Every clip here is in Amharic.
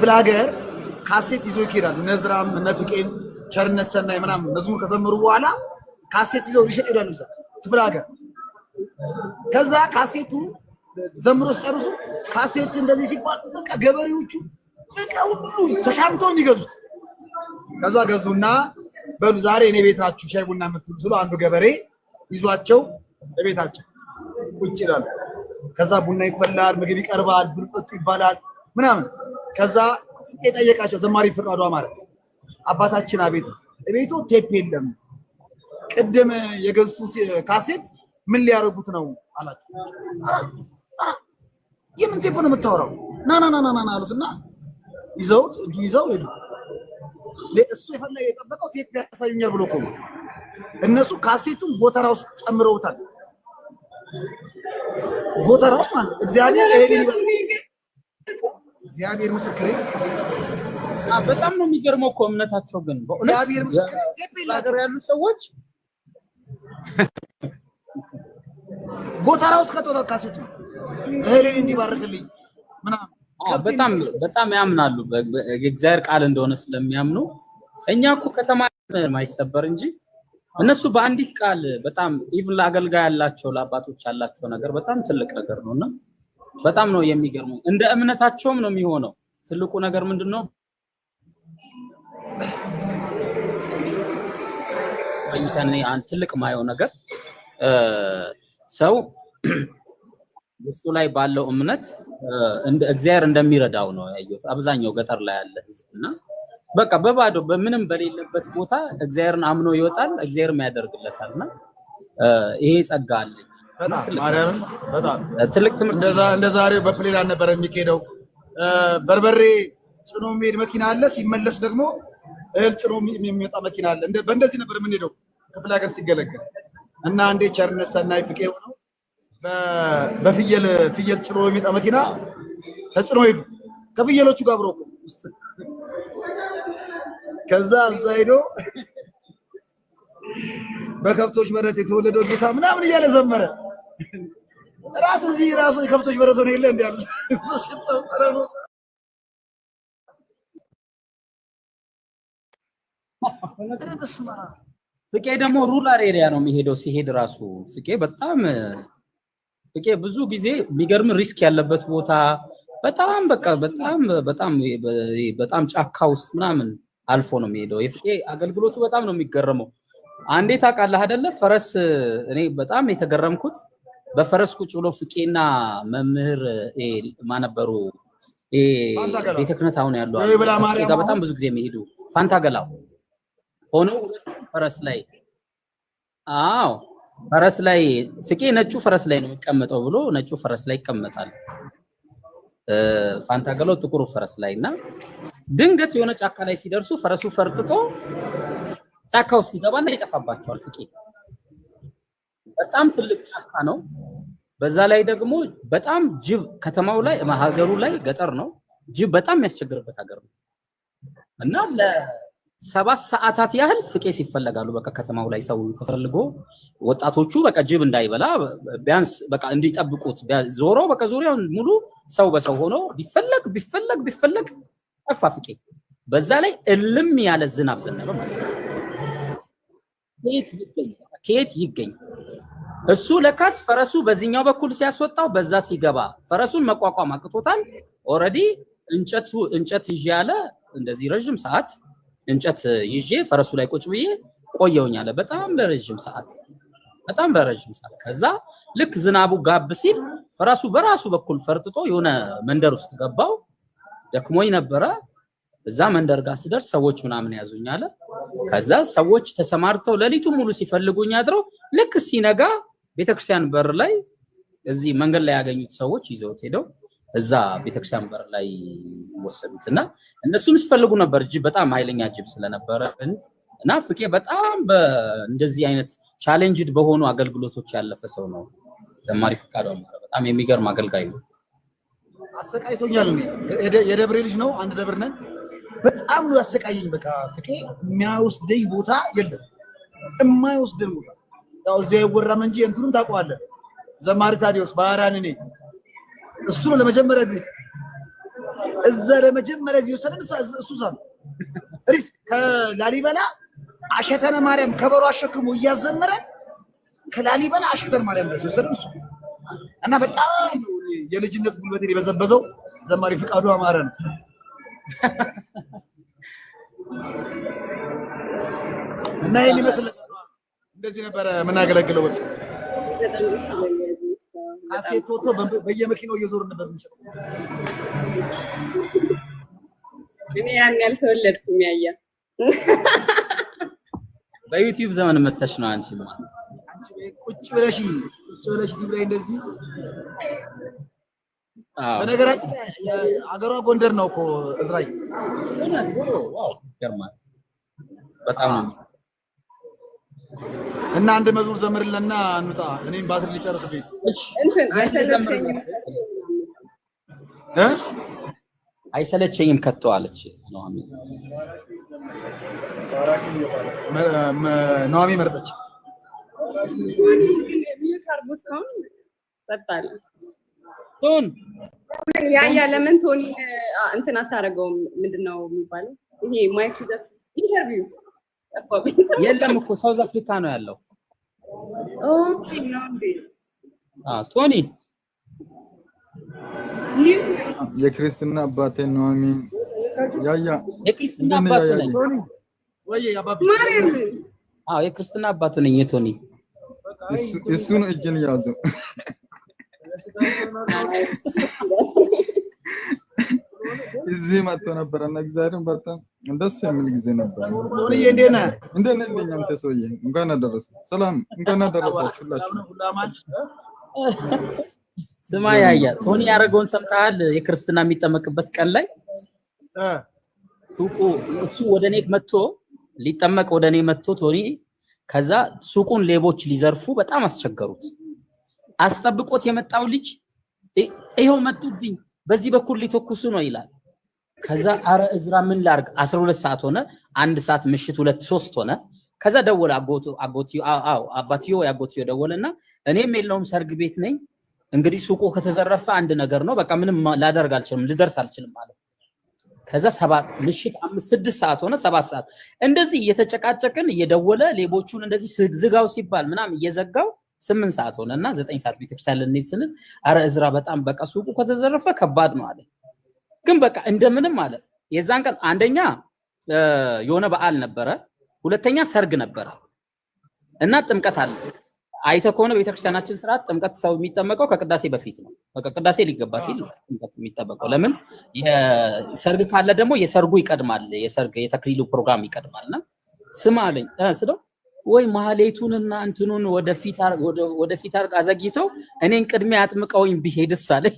ክፍለ ሀገር ካሴት ይዞ ይኬዳል። ነዝራም ነፍቄም ቸርነት ሰናይ ምናምን መዝሙር ከዘመሩ በኋላ ካሴት ይዘው ሊሸጥ ይሄዳሉ እዛ ክፍለ ሀገር። ከዛ ካሴቱ ዘምሮ ሲጨርሱ ካሴት እንደዚህ ሲባል በቃ ገበሬዎቹ በቃ ሁሉም ተሻምተው የሚገዙት። ከዛ ገዙና በሉ ዛሬ እኔ ቤት ናችሁ ሻይ ቡና የምትሉ ስሉ አንዱ ገበሬ ይዟቸው በቤታቸው ቁጭ ይላሉ። ከዛ ቡና ይፈላል፣ ምግብ ይቀርባል፣ ብርጠጡ ይባላል ምናምን። ከዛ የጠየቃቸው ዘማሪ ፍቃዱ አማረ አባታችን አቤት ቤቱ ቴፕ የለም ቅድም የገዙት ካሴት ምን ሊያረጉት ነው አላቸው። የምን ቴፕ ነው የምታወራው? ና አሉትና ይዘውት እጁ ይዘው ሄዱ። ለእሱ የፈለገ የጠበቀው ቴፕ ያሳዩኛል ብሎ እኮ ነው። እነሱ ካሴቱን ጎተራ ውስጥ ጨምረውታል። ጎተራ ውስጥ ማለት እግዚአብሔር እግዚአብሔር ምስክሬ በጣም ነው የሚገርመው እኮ እምነታቸው ግን በእውነት እግዚአብሔር ምስክሬ ቴፕ ያሉ ሰዎች ጎተራ ውስጥ ከተወው ካሴቱ እህልን እንዲባርክልኝ ምናምን በጣም ያምናሉ። የእግዚአብሔር ቃል እንደሆነ ስለሚያምኑ እኛ እኮ ከተማ ማይሰበር እንጂ እነሱ በአንዲት ቃል በጣም ኢቭል አገልጋይ ያላቸው ለአባቶች ያላቸው ነገር በጣም ትልቅ ነገር ነውና በጣም ነው የሚገርመው። እንደ እምነታቸውም ነው የሚሆነው። ትልቁ ነገር ምንድነው? አንተ ትልቅ ማየው ነገር ሰው እሱ ላይ ባለው እምነት እንደ እግዚአብሔር እንደሚረዳው ነው ያየሁት። አብዛኛው ገጠር ላይ ያለ ህዝብና በቃ በባዶ በምንም በሌለበት ቦታ እግዚአብሔርን አምኖ ይወጣል፣ እግዚአብሔርም ያደርግለታልና ይሄ ጸጋ አለ። በጣም ትልቅ ትምህርት እንደ ዛሬው በፕሌን አልነበረ የሚሄደው። በርበሬ ጭኖ የሚሄድ መኪና አለ፣ ሲመለስ ደግሞ እህል ጭኖ የሚመጣ መኪና አለ። በእንደዚህ ነበር የምንሄደው ክፍለ ሀገር ሲገለገል እና አንዴ ቸርነት ሰናይ ፍቄ ሆነው በፍየል ጭኖ የሚመጣ መኪና ተጭኖ ሄዱ ከፍየሎቹ ጋር አብረው ውስጥ። ከዛ እዛ ሄዶ በከብቶች በረት የተወለደው ጌታ ምናምን እያለ ዘመረ። እዚህ ራሱ የከብቶች በረት ሆነ የለ እንዲያሉ ፍቄ ደግሞ ሩራል ኤሪያ ነው የሚሄደው። ሲሄድ ራሱ ፍቄ ብዙ ጊዜ የሚገርም ሪስክ ያለበት ቦታ በጣም በቃ በጣም ጫካ ውስጥ ምናምን አልፎ ነው የሚሄደው። የፍቄ አገልግሎቱ በጣም ነው የሚገርመው። አንዴ ታውቃለህ አይደለ? ፈረስ እኔ በጣም የተገረምኩት በፈረስ ቁጭ ብሎ ፍቄና መምህር ማነበሩ ቤተ ክህነት አሁን ያለው ፍቄ ጋር በጣም ብዙ ጊዜ የሚሄዱ ፋንታገላው ሆነው ፈረስ ላይ ፈረስ ላይ ፍቄ ነጩ ፈረስ ላይ ነው የሚቀመጠው ብሎ ነጩ ፈረስ ላይ ይቀመጣል። ፋንታገላው ጥቁሩ ፈረስ ላይና ድንገት የሆነ ጫካ ላይ ሲደርሱ ፈረሱ ፈርጥጦ ጫካ ውስጥ ይገባና ይጠፋባቸዋል። ፍቄ በጣም ትልቅ ጫካ ነው። በዛ ላይ ደግሞ በጣም ጅብ ከተማው ላይ ሀገሩ ላይ ገጠር ነው። ጅብ በጣም የሚያስቸግርበት ሀገር ነው እና ለ7 ሰዓታት ያህል ፍቄ ሲፈለጋሉ። በቃ ከተማው ላይ ሰው ተፈልጎ ወጣቶቹ በቃ ጅብ እንዳይበላ ቢያንስ በቃ እንዲጠብቁት ዞሮ በቃ ዙሪያውን ሙሉ ሰው በሰው ሆኖ ቢፈለግ ጠፋ ፍቄ። በዛ ላይ እልም ያለ ዝናብ ዘነበ ማለት ነው። ከየት ይገኝ እሱ ለካስ ፈረሱ በዚህኛው በኩል ሲያስወጣው በዛ ሲገባ ፈረሱን መቋቋም አቅቶታል። ኦሬዲ እንጨት ይዤ ያለ እንደዚህ ረጅም ሰዓት እንጨት ይዤ ፈረሱ ላይ ቁጭ ብዬ ቆየውኝ አለ። በጣም ለረጅም ሰዓት። ከዛ ልክ ዝናቡ ጋብ ሲል ፈረሱ በራሱ በኩል ፈርጥጦ የሆነ መንደር ውስጥ ገባው። ደክሞኝ ነበረ። እዛ መንደር ጋር ስደርስ ሰዎች ምናምን ያዙኝ አለ። ከዛ ሰዎች ተሰማርተው ሌሊቱን ሙሉ ሲፈልጉኝ አድረው ልክ ሲነጋ ቤተክርስቲያን በር ላይ እዚህ መንገድ ላይ ያገኙት ሰዎች ይዘውት ሄደው እዛ ቤተክርስቲያን በር ላይ ወሰዱትና እነሱም ሲፈልጉ ነበር። ጅብ በጣም ኃይለኛ ጅብ ስለነበረ እና ፍቄ በጣም እንደዚህ አይነት ቻሌንጅድ በሆኑ አገልግሎቶች ያለፈ ሰው ነው። ዘማሪ ፍቃዱ አማረ በጣም የሚገርም አገልጋይ ነው። አሰቃይቶኛል። የደብሬ ልጅ ነው፣ አንድ ደብር ነን። በጣም ነው ያሰቃየኝ። በቃ ፍቄ የሚያወስደኝ ቦታ የለም፣ የማይወስደን ቦታ ያው እዚያ ይወራም እንጂ እንትኑን ታውቀዋለህ። ዘማሪ ታዲዮስ ባህራን እኔ እሱ ነው ለመጀመሪያ ጊዜ እዛ ለመጀመሪያ ጊዜ ወሰደን እሱ ዛም ሪስክ ከላሊበላ አሸተነ ማርያም ከበሮ አሸክሞ እያዘመረን ከላሊበላ አሸተነ ማርያም ድረስ ወሰደን እሱ እና በጣም የልጅነት ጉልበቴን የበዘበዘው ዘማሪ ፍቃዱ አማረ ነው። እና ይሄን ይመስል እንደዚህ ነበረ የምናገለግለው በፊት ካሴት ወጥቶ በየመኪናው እየዞርን ነበር የምንሸጠው። እኔ ያን ያልተወለድኩም ያያ በዩቲዩብ ዘመን መተሽ ነው አንቺማ። ቁጭ ብለሽ ዩቲዩብ ላይ እንደዚህ በነገራችን አገሯ ጎንደር ነው እኮ እዝራይ። ዋው ገርማል በጣም እና አንድ መዝሙር ዘምርልንና እንውጣ። እኔም ባትሪ ልጨርስብኝ። እንትን አይሰለቸኝም አይሰለቸኝም ከቶ አለች ኑሃሚ መረጠች። ያ ለምን ቶኒ እንትን አታደርገውም? ምንድነው የሚባለው ይሄ ማይክ ይዘት ኢንተርቪው የለም እኮ ሳውዝ አፍሪካ ነው ያለው። ኦኬ ነው እንዴ? ቶኒ የክርስትና አባቴ ኑሃሚ ያያ የክርስትና አባቱ ነኝ። ቶኒ ወይ አባቢ ማርያም የክርስትና አባቱ ነኝ የቶኒ። እሱን እጅን ያዘው። እዚህ መጥቶ ነበርና እግዚአብሔርን በጣም ደስ የሚል ጊዜ ነበር። ቶኒ እንዴት ነህ? እንዴት ነህ? አንተ ሰውዬ እንኳን አደረሰ። ሰላም እንኳን አደረሳችሁ ሁላችሁ። ስማ ያያ ቶኒ ያደረገውን ሰምተሃል? የክርስትና የሚጠመቅበት ቀን ላይ ሱቁ እሱ ወደ እኔ መጥቶ ሊጠመቅ ወደ እኔ መጥቶ ቶኒ ከዛ ሱቁን ሌቦች ሊዘርፉ በጣም አስቸገሩት። አስጠብቆት የመጣው ልጅ ይሄው መጡብኝ በዚህ በኩል ሊተኩሱ ነው ይላል። ከዛ አረ እዝራ ምን ላርግ 12 ሰዓት ሆነ፣ 1 ሰዓት ምሽት 2 3 ሆነ። ከዛ ደወለ አባትዮ ያጎትዮ ደወለና እኔም የለውም ሰርግ ቤት ነኝ እንግዲህ ሱቁ ከተዘረፈ አንድ ነገር ነው በቃ ምንም ላደርግ አልችልም ልደርስ አልችልም ማለት። ከዛ 7 ምሽት 5 6 ሰዓት ሆነ 7 ሰዓት እንደዚህ እየተጨቃጨቅን እየደወለ ሌቦቹን እንደዚህ ዝጋው ሲባል ምናምን እየዘጋው 8 ሰዓት ሆነና 9 ሰዓት ቤተክርስቲያን ልንሄድ ስንል አረ እዝራ በጣም በቃ ሱቁ ከተዘረፈ ከባድ ነው አለ። ግን በቃ እንደምንም አለ። የዛን ቀን አንደኛ የሆነ በዓል ነበረ፣ ሁለተኛ ሰርግ ነበረ እና ጥምቀት አለ። አይተ ከሆነ ቤተክርስቲያናችን ስርዓት ጥምቀት ሰው የሚጠመቀው ከቅዳሴ በፊት ነው። በቃ ቅዳሴ ሊገባ ሲል ጥምቀት የሚጠመቀው ለምን የሰርግ ካለ ደግሞ የሰርጉ ይቀድማል፣ የሰርግ የተክሊሉ ፕሮግራም ይቀድማልና ስማ አለኝ ስለው ወይ ማህሌቱንና እንትኑን ወደፊት አርግ አዘግይተው እኔን ቅድሚያ አጥምቀውኝ ቢሄድስ አለኝ።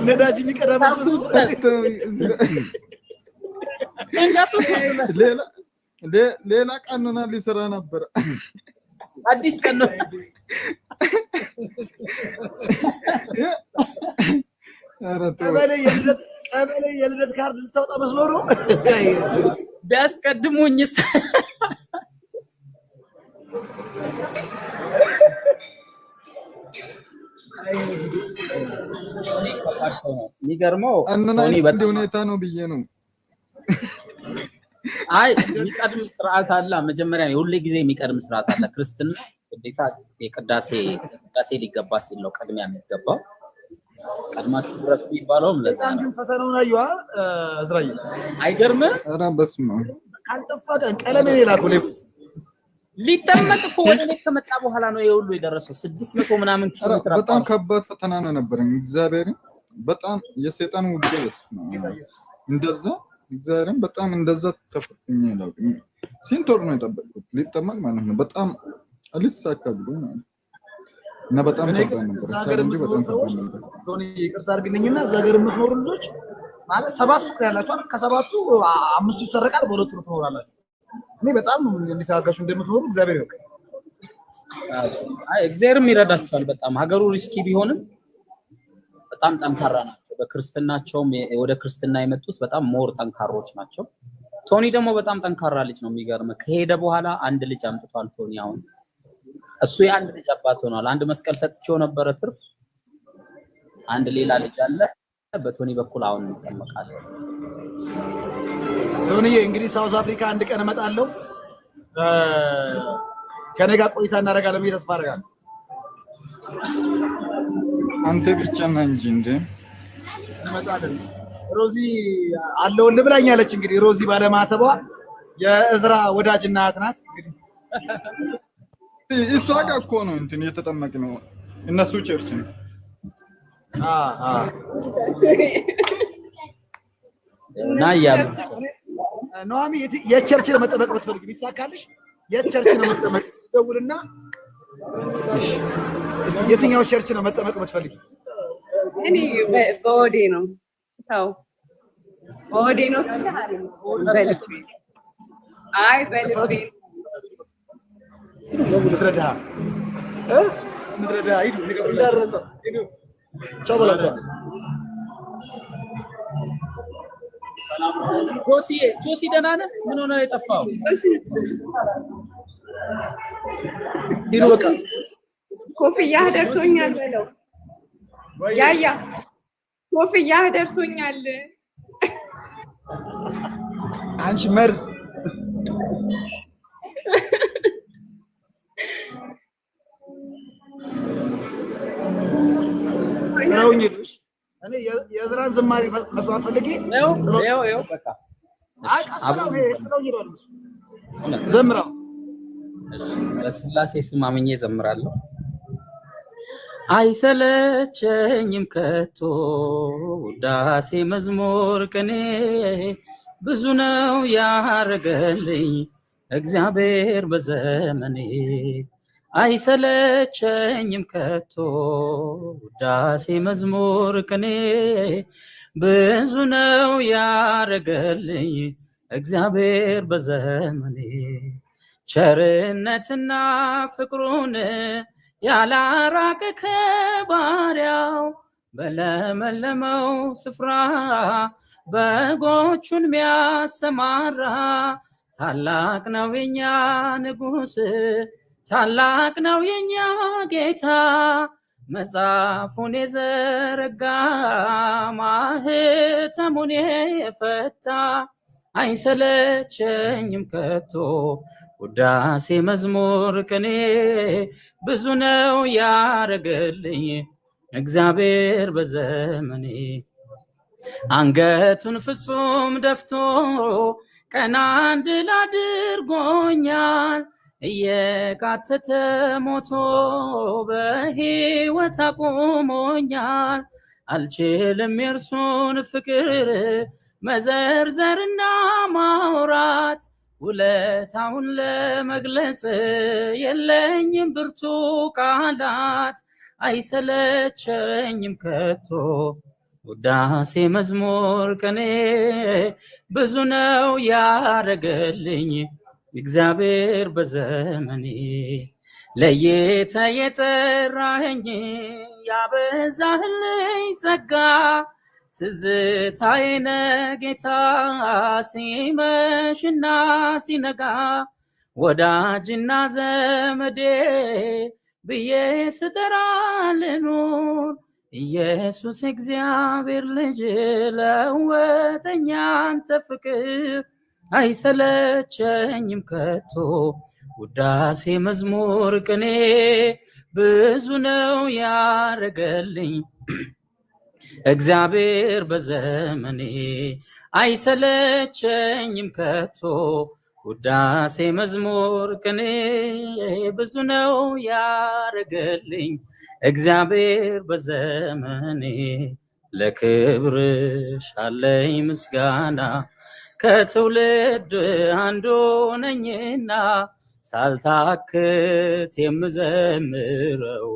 ነዳጅ የሚቀዳማ ሌላ ቀኑና ሊሰራ ነበር። አዲስ ቀን ነው። ቀበሌ የልደት ካርድ ልታወጣ መስሎ ነው ቢያስቀድሙኝስ። የሚገርመው ሁኔታ ነው ብዬ ነው። አይ የሚቀድም ስርዓት አለ። መጀመሪያ የሁሌ ጊዜ የሚቀድም ስርዓት አለ። ክርስትና ግዴታ የቅዳሴ ሊገባ ሲል ነው ቅድሚያ የሚገባው። ቀድማችሁ ድረስ የሚባለውም ለዛ ነው። ግን ፈተናውን አየዋ እዝራዬ አይገርምም? ኧረ በስመ አብ ካልጠፋ ቀለም የላከው ሌቦች ሊጠመቅ እኮ ወደ እኔ ከመጣ በኋላ ነው የሁሉ የደረሰው። 600 ምናምን ኪሎ ሜትር በጣም ከባድ ፈተና ነው ነበረኝ። እግዚአብሔር በጣም የሰይጣን ውጊያ እንደዛ እግዚአብሔርን በጣም እንደዛ ተፈትኜ ነው። ስንት ወር ነው የጠበቅኩት ሊጠመቅ ማለት ነው። በጣም አልሳካ ብሎ ማለት እና በጣም ከባድ ነበር። ዛገር የምትኖሩ ሰዎች ቶኒ ይቅርታ አድርግልኝና ዛገር የምትኖሩ ልጆች ማለት 7 ሱቅ ያላችሁ ከሰባቱ 5 ይሰረቃል፣ በሁለቱ ትኖራላችሁ። እኔ በጣም እንዴት አድርጋችሁ እንደምትኖሩ እግዚአብሔር ያውቃል። አይ እግዚአብሔርም ይረዳችኋል። በጣም ሀገሩ ሪስኪ ቢሆንም በጣም ጠንካራ ናቸው። በክርስትናቸውም ወደ ክርስትና የመጡት በጣም ሞር ጠንካሮች ናቸው። ቶኒ ደግሞ በጣም ጠንካራ ልጅ ነው። የሚገርም ከሄደ በኋላ አንድ ልጅ አምጥቷል ቶኒ። አሁን እሱ የአንድ ልጅ አባት ሆኗል። አንድ መስቀል ሰጥቼው ነበረ ትርፍ። አንድ ሌላ ልጅ አለ። በቶኒ በኩል አሁን እንጠመቃለን። ቶኒዬ እንግዲህ ሳውዝ አፍሪካ አንድ ቀን እመጣለሁ። ከኔ ጋር ቆይታ እናደርጋለን ብዬ ተስፋ አደርጋለሁ። አንተ ብቻ ነህ እንጂ እንደ እንመጣለን። ሮዚ አለውልህ ብላኛለች። እንግዲህ ሮዚ ባለማተቧ የእዝራ ወዳጅ እናት ናት። እንግዲህ እሷ ጋር እኮ ነው እንትን እየተጠመቅነው እነሱ ቸርች ነው። እና ያሉ ኖአሚ የቸርች ነው መጠመቅ የምትፈልጊ ቢሳካልሽ የቸርች ነው መጠመቅ ደውልና እሺ የትኛው ቸርች ነው መጠመቅ የምትፈልጊ? እኔ በወዴ ነው ታው በወዴ ነው ስለታሪ አይ በልቤ ምድረዳ ሂዱ እንዳረሰው ሂዱ ቻው በላቸው። ጆሲ ደህና ነህ? ምን ሆነ የጠፋው? ሂዱ በቃ ኮፍያ ደርሶኛል በለው። ያያ ኮፍያ ደርሶኛል። አንቺ መርዝ ጥለውኝልሽ እኔ የእዝራን ዝማሬ መስማት ፈልጌ ነው በቃ ዘምራው። በስላሴ ስም አምኜ ዘምራለሁ። አይሰለቸኝም ከቶ ውዳሴ መዝሙር ቅኔ ብዙ ነው ያረገልኝ እግዚአብሔር በዘመኔ። አይሰለቸኝም ከቶ ውዳሴ መዝሙር ቅኔ ብዙ ነው ያረገልኝ እግዚአብሔር በዘመኔ። ቸርነትና ፍቅሩን ያላራቀ ከባሪያው በለመለመው ስፍራ በጎቹን ሚያሰማራ ታላቅ ነው የኛ ንጉሥ ታላቅ ነው የኛ ጌታ። መጽሐፉን የዘረጋ ማህተሙን የፈታ አይሰለቸኝም ከቶ ውዳሴ መዝሙር ቅኔ ብዙ ነው ያረገልኝ እግዚአብሔር በዘመኔ። አንገቱን ፍጹም ደፍቶ ቀና እንድል አድርጎኛል እየቃተተ ሞቶ በሕይወት አቁሞኛል። አልችልም የእርሱን ፍቅር መዘርዘርና ማውራት ውለታውን ለመግለጽ የለኝም ብርቱ ቃላት። አይሰለቸኝም ከቶ ውዳሴ መዝሙር ቅኔ ብዙ ነው ያረገልኝ እግዚአብሔር በዘመኔ። ለየተ የጠራኸኝ ያበዛህልኝ ጸጋ ትዝታዬ ነህ ጌታ ሲመሽና ሲነጋ። ወዳጅና ዘመዴ ብዬ ስጠራ ልኑር ኢየሱስ እግዚአብሔር ልጅ ለወጠኝ አንተ ፍቅር። አይሰለቸኝም ከቶ ውዳሴ መዝሙር ቅኔ ብዙ ነው ያረገልኝ እግዚአብሔር በዘመኔ። አይሰለቸኝም ከቶ ውዳሴ መዝሙር ቅኔ ብዙ ነው ያረገልኝ እግዚአብሔር በዘመኔ። ለክብርሽ አለኝ ምስጋና ከትውልድ አንዱ ነኝና ሳልታክት የምዘምረው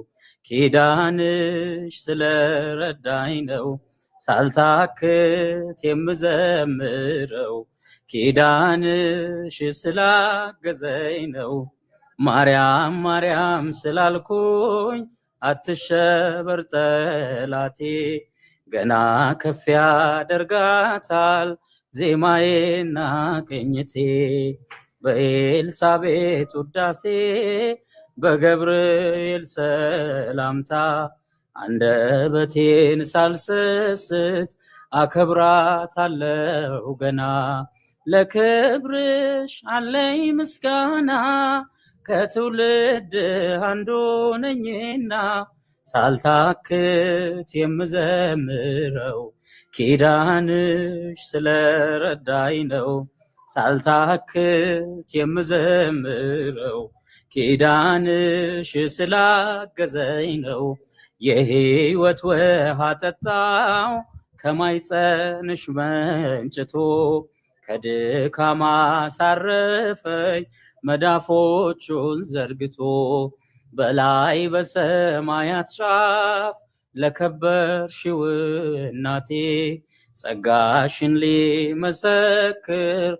ኪዳንሽ ስለረዳኝ ነው። ሳልታክት የምዘምረው ኪዳንሽ ስላገዘኝ ነው። ማርያም ማርያም ስላልኩኝ አትሸበር ጠላቴ ገና ከፍ ያደርጋታል ዜማዬና ቅኝቴ። በኤልሳቤጥ ውዳሴ በገብርኤል ሰላምታ አንደበቴን ሳልሰስት አከብራታለሁ ገና ለክብርሽ አለኝ ምስጋና ከትውልድ አንዱ ነኝና ሳልታክት የምዘምረው ኪዳንሽ ስለረዳኝ ነው ሳልታክት የምዘምረው ኪዳንሽ ስላገዘኝ ነው የሕይወት ውሃ ጠጣው ከማይጸንሽ መንጭቶ ከድካማ ሳረፈኝ መዳፎቹን ዘርግቶ በላይ በሰማያት ጫፍ ለከበርሽው እናቴ ጸጋሽን ሊመሰክር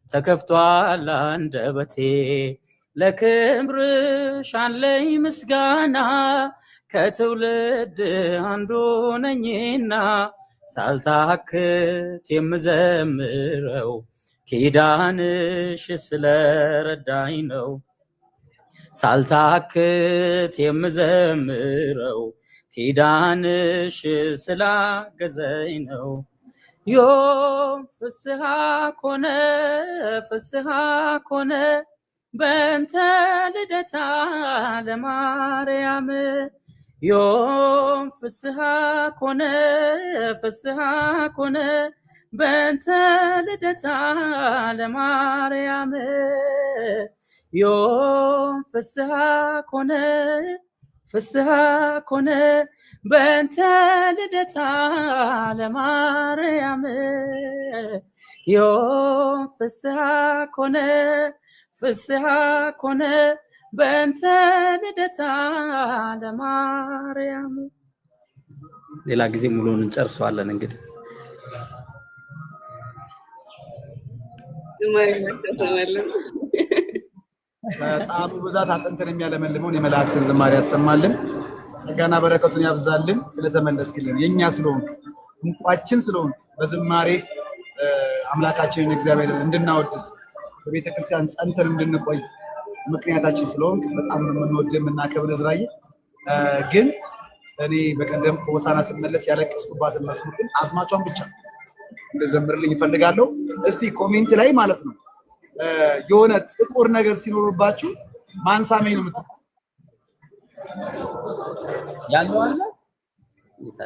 ተከፍቷል አንደበቴ ለክብርሽ አለኝ ምስጋና ከትውልድ አንዱ ነኝና ሳልታክት የምዘምረው ኪዳንሽ ስለረዳኝ ነው ሳልታክት የምዘምረው ኪዳንሽ ስላገዘኝ ነው ዮም ፍስሐ ኮነ በእንተ ልደታ ለማርያም ዮም ፍስሐ ኮነ በእንተ ልደታ ለማርያም ዮም ፍስሐ ኮነ በእንተ ልደታ ለማርያም ዮም ፍስሐ ኮነ በእንተ ልደታ ለማርያም ሌላ ጊዜ ሙሉውን እንጨርሰዋለን እንግዲህ በጣም ብዛት አጥንትን የሚያለመልመውን የመላእክትን ዝማሬ ያሰማልን ጸጋና በረከቱን ያብዛልን ስለተመለስክልን የኛ ስለሆንክ እንቋችን ስለሆንክ በዝማሬ አምላካችንን እግዚአብሔርን እንድናወድስ በቤተክርስቲያን ጸንተን እንድንቆይ ምክንያታችን ስለሆንክ በጣም የምንወድህ የምናከብር እዝራዬ ግን እኔ በቀደም ከሆሳና ስመለስ ያለቀስኩባትን መስሙር ግን አዝማቿን ብቻ እንደዘምርልኝ እፈልጋለሁ እስቲ ኮሜንት ላይ ማለት ነው የሆነ ጥቁር ነገር ሲኖርባችሁ ማንሳመኝ ነው የምትሉት ያለው አለ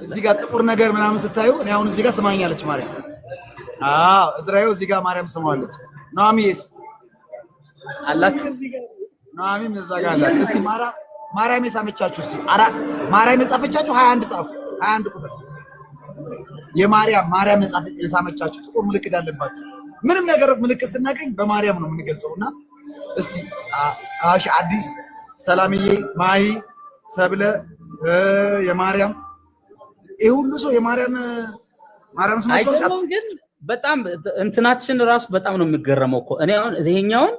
እዚህ ጋር ጥቁር ነገር ምናምን ስታዩ እኔ አሁን እዚህ ጋር ስማኛለች ማርያም እዝራዬው እዚህ ጋር ማርያም ስማዋለች ኑሐሚንስ አላችሁ ኑሐሚን እዛ ጋር አላት እስቲ ማርያም የሳመቻችሁ እስቲ ማርያም የጻፈቻችሁ 21 ጻፉ 21 ቁጥር የማርያም የሳመቻችሁ ጥቁር ምልክት ያለባችሁ ምንም ነገር ምልክት ስናገኝ በማርያም ነው የምንገልጸውና እስቲ አዲስ ሰላምዬ ማሂ ሰብለ የማርያም ይሄ ሁሉ ሰው የማርያም ስማቸው አይደለም ግን በጣም እንትናችን ራሱ በጣም ነው የሚገረመው እኮ እኔ አሁን ይሄኛውን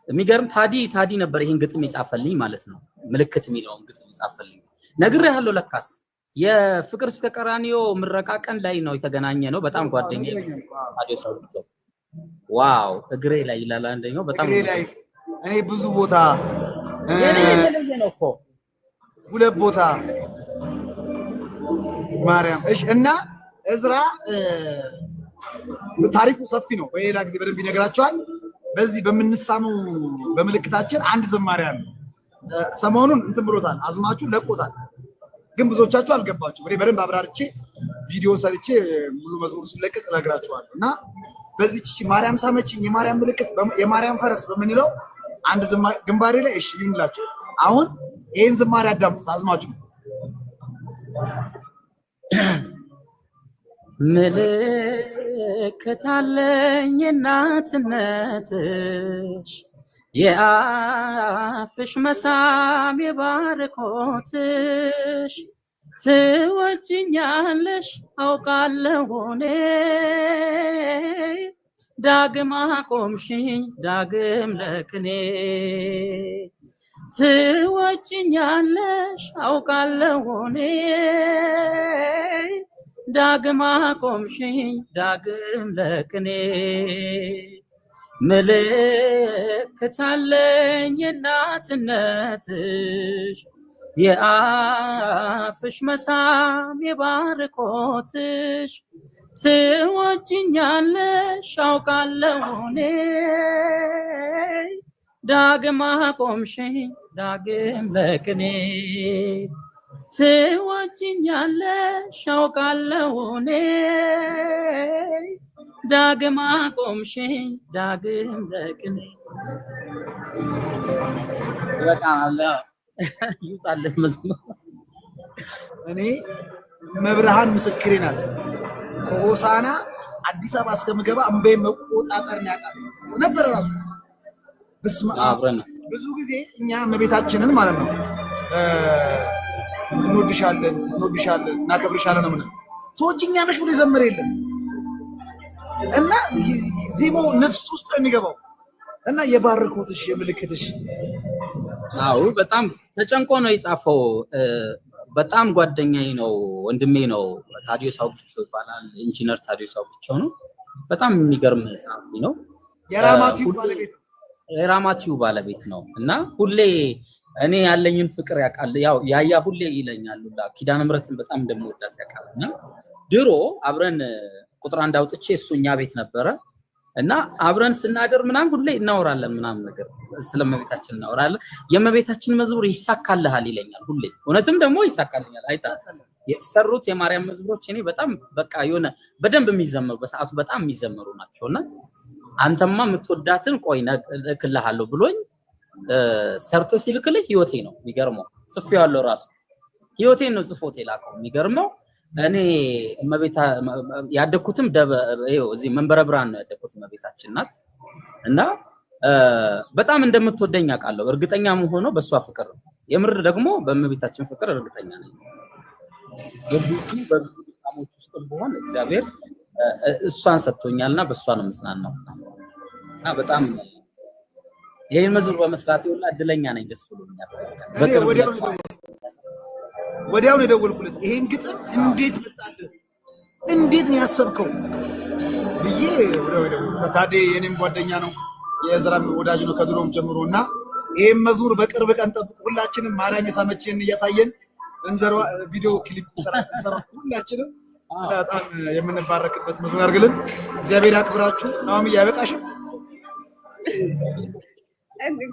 የሚገርም ታዲ ነበር ይሄን ግጥም ይጻፈልኝ ማለት ነው ምልክት የሚለውን ግጥም ይጻፈልኝ ነግሬሃለሁ ለካስ የፍቅር እስከ ቀራኒዮ ምረቃ ቀን ላይ ነው የተገናኘ ነው በጣም ጓደኛዬ ታዲዮ ሰው ዋው እግሬ ላይ ይላል አንደኛው በጣም እግሬ ላይ እኔ ብዙ ቦታ የተለየ ነው እኮ ሁለት ቦታ ማርያም እሺ እና እዝራ ታሪኩ ሰፊ ነው በሌላ ጊዜ በደንብ ይነግራቸዋል በዚህ በምንሳመው በምልክታችን አንድ ዝማሬ አለ ሰሞኑን እንትን ብሎታል አዝማቹ ለቆታል ግን ብዙዎቻችሁ አልገባችሁ እኔ በደንብ አብራርቼ ቪዲዮ ሰርቼ ሙሉ መዝሙር ሲለቀቅ እነግራችኋለሁ እና በዚህ እቺ ማርያም ሳመችኝ የማርያም ምልክት የማርያም ፈረስ በመንለው አንድ ዝማሬ ግንባሬ ላይ እሺ ይሁንላችሁ አሁን ይሄን ዝማሬ አዳምጡት አዝማችሁ ምልክት አለኝ እናትነትሽ የአፍሽ መሳም የባርኮትሽ ትወጂኛለሽ አውቃለሁ እኔ ዳግም አቆምሽኝ ዳግም ለቅኔ ትወጂኛለሽ አውቃለሁ እኔ ዳግም አቆምሽኝ ዳግም ለቅኔ ምልክት አለኝ የእናትነትሽ የአፍሽ መሳም የባርኮትሽ ትወጂኛለሽ አውቃለሁ እኔ ዳግም አቆምሽኝ ዳግም ለቅኔ ትወጂኛለሽ አውቃለሁ እኔ ዳግም አቆምሽኝ ዳግም ለቅኔ በቃለ ይጣልህ መዝሙር እኔ መብርሃን ምስክሬ ናት። ከሆሳና አዲስ አበባ እስከምገባ እምባዬ መቆጣጠር ነው ያቃተኝ ነበር ራሱ። በስመ አብ ብዙ ጊዜ እኛ እመቤታችንን ማለት ነው እንወድሻለን እናከብርሻለን ነው ማለት ትወጂኛለሽ ብሎ የዘመረ የለም እና ዜማው ነፍስ ውስጥ ነው የሚገባው እና የባርኮትሽ የምልክትሽ አው በጣም ተጨንቆ ነው የጻፈው። በጣም ጓደኛዬ ነው ወንድሜ ነው ታዲዮስ አውግቸው ይባላል። ኢንጂነር ታዲዮስ አውግቸው ነው። በጣም የሚገርም ጻፊ ነው። የራማቲው ባለቤት ነው እና ሁሌ እኔ ያለኝን ፍቅር ያውቃል። ያው ያያ ሁሌ ይለኛል ኪዳነ ምሕረትን በጣም እንደምወዳት ያውቃልና ድሮ አብረን ቁጥር 1 አውጥቼ እሱኛ ቤት ነበረ እና አብረን ስናደር ምናምን ሁሌ እናወራለን ምናምን ነገር ስለመቤታችን እናወራለን። የመቤታችን መዝሙር ይሳካልሃል ይለኛል ሁሌ። እውነትም ደግሞ ይሳካልኛል። አይታ የተሰሩት የማርያም መዝሙሮች እኔ በጣም በቃ የሆነ በደንብ የሚዘመሩ በሰዓቱ በጣም የሚዘመሩ ናቸውና አንተማ የምትወዳትን ቆይ እልክልሃለሁ ብሎኝ ሰርቶ ሲልክልህ ህይወቴ ነው የሚገርመው። ጽፌዋለሁ ራሱ ህይወቴን ነው ጽፎት የላከው የሚገርመው። እኔ እመቤታ ያደኩትም እዚህ መንበረ ብርሃን ነው ያደኩት እመቤታችን ናት እና በጣም እንደምትወደኝ አውቃለሁ። እርግጠኛ መሆነው በሷ ፍቅር ነው። የምር ደግሞ በእመቤታችን ፍቅር እርግጠኛ ነኝ። በብዙ ጣሞች ውስጥ ቢሆን እግዚአብሔር እሷን ሰጥቶኛልና በሷ ነው መስናናው እና በጣም ይሄን መዝሙር በመስራት ይሁን እድለኛ ነኝ። ደስ ብሎኛል። ወዲያው ነው የደወልኩለት። ይሄን ግጥም እንዴት መጣልህ እንዴት ነው ያሰብከው ብዬ ወዲያው ታዴ የኔም ጓደኛ ነው የእዝራም ወዳጅ ነው ከድሮም ጀምሮና ይሄን መዝሙር በቅርብ ቀን ጠብቁ። ሁላችንም ማርያም የሳመችን እያሳየን እንዘራ ቪዲዮ ክሊፕ እንሰራ ሁላችንም በጣም የምንባረክበት መዝሙር አድርግልን። እግዚአብሔር ያክብራችሁ። ናውም ያበቃሽም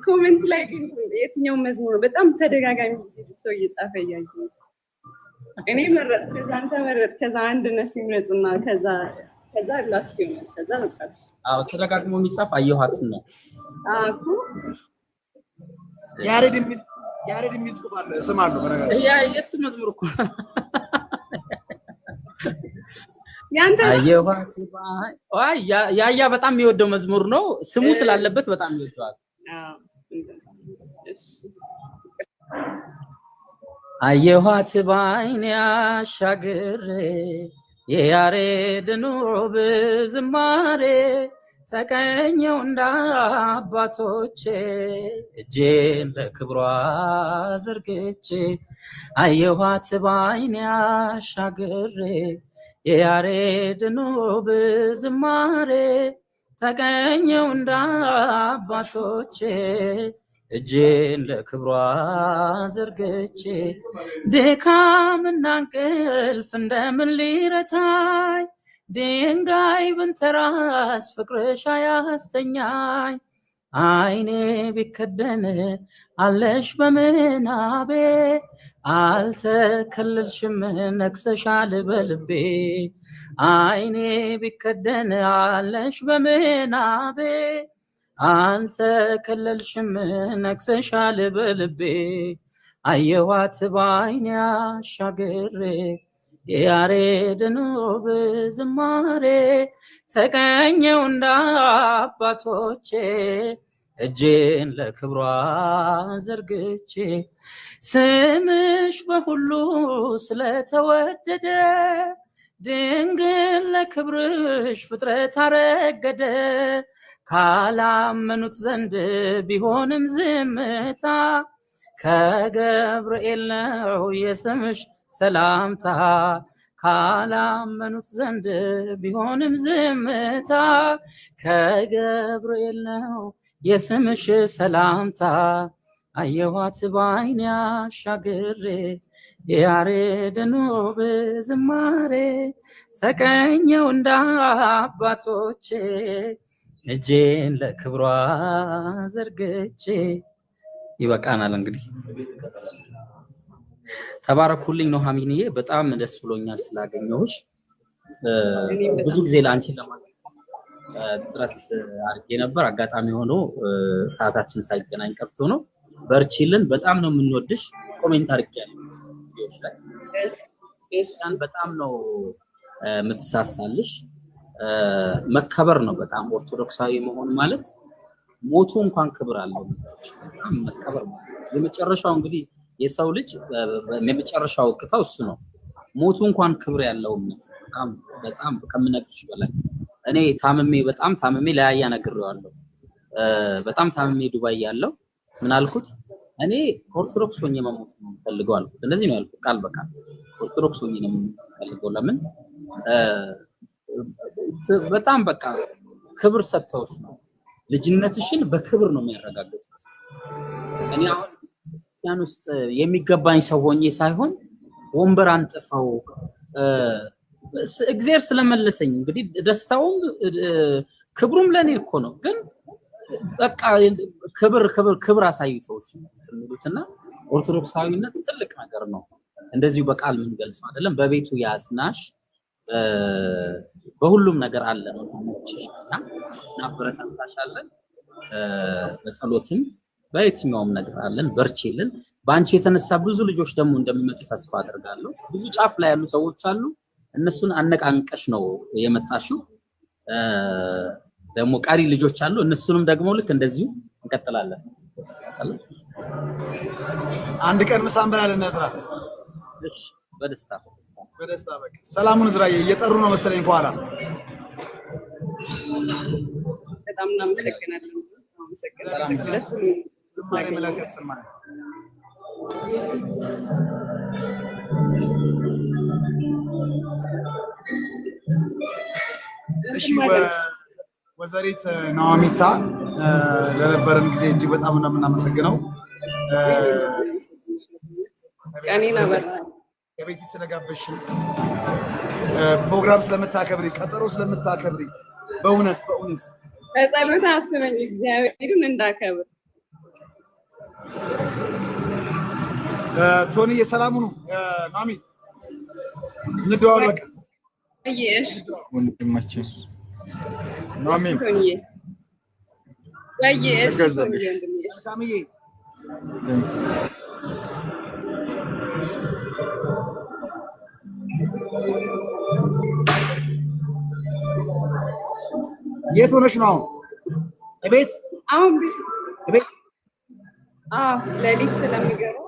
ኮሜንት ላይ ግን የትኛው መዝሙር በጣም ተደጋጋሚ ሰው እየጻፈ ያዩ እኔ መረጥ ከዛ አንተ መረጥ ከዛ አንድ ነሱ ይመጡና ከዛ ላስት ይሆናል ከዛ በቃ አዎ ተደጋግሞ የሚጻፍ አየኋት ነው አኩ ያሬድ የሚል ጽሑፍ አለ ስም አለው በነገር የሱ መዝሙር እኮ ያንተ አየኋት ያያ በጣም የሚወደው መዝሙር ነው። ስሙ ስላለበት በጣም ይወደዋል። አየኋት በዓይኔ አሻግሬ የያሬድን ውብ ዝማሬ ተቀኘው እንደ አባቶቼ እጄን ለክብሯ ዘርግቼ አየኋት በዓይኔ አሻግሬ የያሬድን ውብ ዝማሬ ተቀኘው እንደ አባቶቼ እጄን ለክብሯ ዘርግቼ ድካምና እንቅልፍ እንደምን ሊረታኝ ድንጋይ ብንተራስ ፍቅርሽ አያስተኛኝ አይኔ ቢከደን አለሽ በምናቤ አልተከለልሽም ነክሰሻል በልቤ አይኔ ቢከደን አለሽ በምናቤ አልተከለልሽም ነክሰሻል በልቤ አየኋት በዓይኔ አሻግሬ የያሬድን ውብ ዝማሬ ተቀኘው እንደ አባቶቼ እጄን ለክብሯ ዘርግቼ ስምሽ በሁሉ ስለተወደደ ድንግል ለክብርሽ ፍጥረት አረገደ ካላመኑት ዘንድ ቢሆንም ዝምታ ከገብርኤል ነው የስምሽ ሰላምታ ካላመኑት ዘንድ ቢሆንም ዝምታ ከገብርኤል ነው የስምሽ ሰላምታ አየኋት ባይኔ አሻግሬ የያሬድን ውብ ዝማሬ ተቀኘው እንደ አባቶቼ እጄን ለክብሯ ዘርግቼ። ይበቃናል እንግዲህ። ተባረኩልኝ ኑሃሚንዬ፣ በጣም ደስ ብሎኛል ስላገኘሁሽ። ብዙ ጊዜ ለአንቺን ለማግኘት ጥረት አድርጌ ነበር። አጋጣሚ ሆኖ ሰዓታችን ሳይገናኝ ቀርቶ ነው። በርቺልን። በጣም ነው የምንወድሽ። ኮሜንት አድርጌያለሁ ቪዲዮሽ ላይ በጣም ነው የምትሳሳልሽ። መከበር ነው በጣም ኦርቶዶክሳዊ መሆን ማለት ሞቱ እንኳን ክብር አለው። በጣም መከበር ነው። የመጨረሻው እንግዲህ የሰው ልጅ የመጨረሻው እቅታው እሱ ነው። ሞቱ እንኳን ክብር ያለው እምነት በጣም ከምነግርሽ በላይ። እኔ በጣም ታምሜ ለያያ ነግሬዋለሁ። በጣም ታምሜ ዱባይ ያለው ምን አልኩት? እኔ ኦርቶዶክስ ሆኜ መሞት ነው የምፈልገው አልኩት። እንደዚህ ነው ያልኩት ቃል በቃል ኦርቶዶክስ ሆኜ ነው የምፈልገው። ለምን በጣም በቃ ክብር ሰጥተውሽ ነው። ልጅነትሽን በክብር ነው የሚያረጋግጡት። እኔ አሁን ያን ውስጥ የሚገባኝ ሰው ሆኜ ሳይሆን ወንበር አንጥፈው እግዚአብሔር ስለመለሰኝ እንግዲህ ደስታውም ክብሩም ለኔ እኮ ነው። ግን በቃ ክብር አሳይተውሽ ትምሉትና ኦርቶዶክሳዊነት ትልቅ ነገር ነው። እንደዚሁ በቃል ምን ገልጽ አይደለም። በቤቱ ያጽናሽ፣ በሁሉም ነገር አለ ነው ወንድሞችሽና እናበረታታሻለን። በጸሎትም በየትኛውም ነገር አለን። በርቺልን። በአንቺ የተነሳ ብዙ ልጆች ደግሞ እንደሚመጡ ተስፋ አደርጋለሁ። ብዙ ጫፍ ላይ ያሉ ሰዎች አሉ። እነሱን አነቃንቀሽ ነው የመጣሽው። ደግሞ ቀሪ ልጆች አሉ። እነሱንም ደግሞ ልክ እንደዚሁ እንቀጥላለን። አንድ ቀን ምሳ እንበላለን። ነዝራ እሺ፣ በደስታ በቃ ሰላሙን ዝራዬ እየጠሩ ነው መሰለኝ ከኋላ። በጣም እናመሰግናለን። እሺ ወይዘሪት ኑሃሚታ ለነበረን ጊዜ እጅግ በጣም ነው የምናመሰግነው። ቀኔን አበራ ከቤት ስለጋበዝሽን ፕሮግራም ስለምታከብሪ ቀጠሮ ስለምታከብሪ በእውነት በጸሎት አስበኝ እግዚአብሔርን እንዳከብር። ቶኒ የሰላሙ ነው ማሚ እንደዋል በቃ እሺ ወንድማችን ማሚ እሺ ሳሚዬ የት ሆነሽ ነው? እቤት አሁን ቤት ሌሊት ስለሚገባ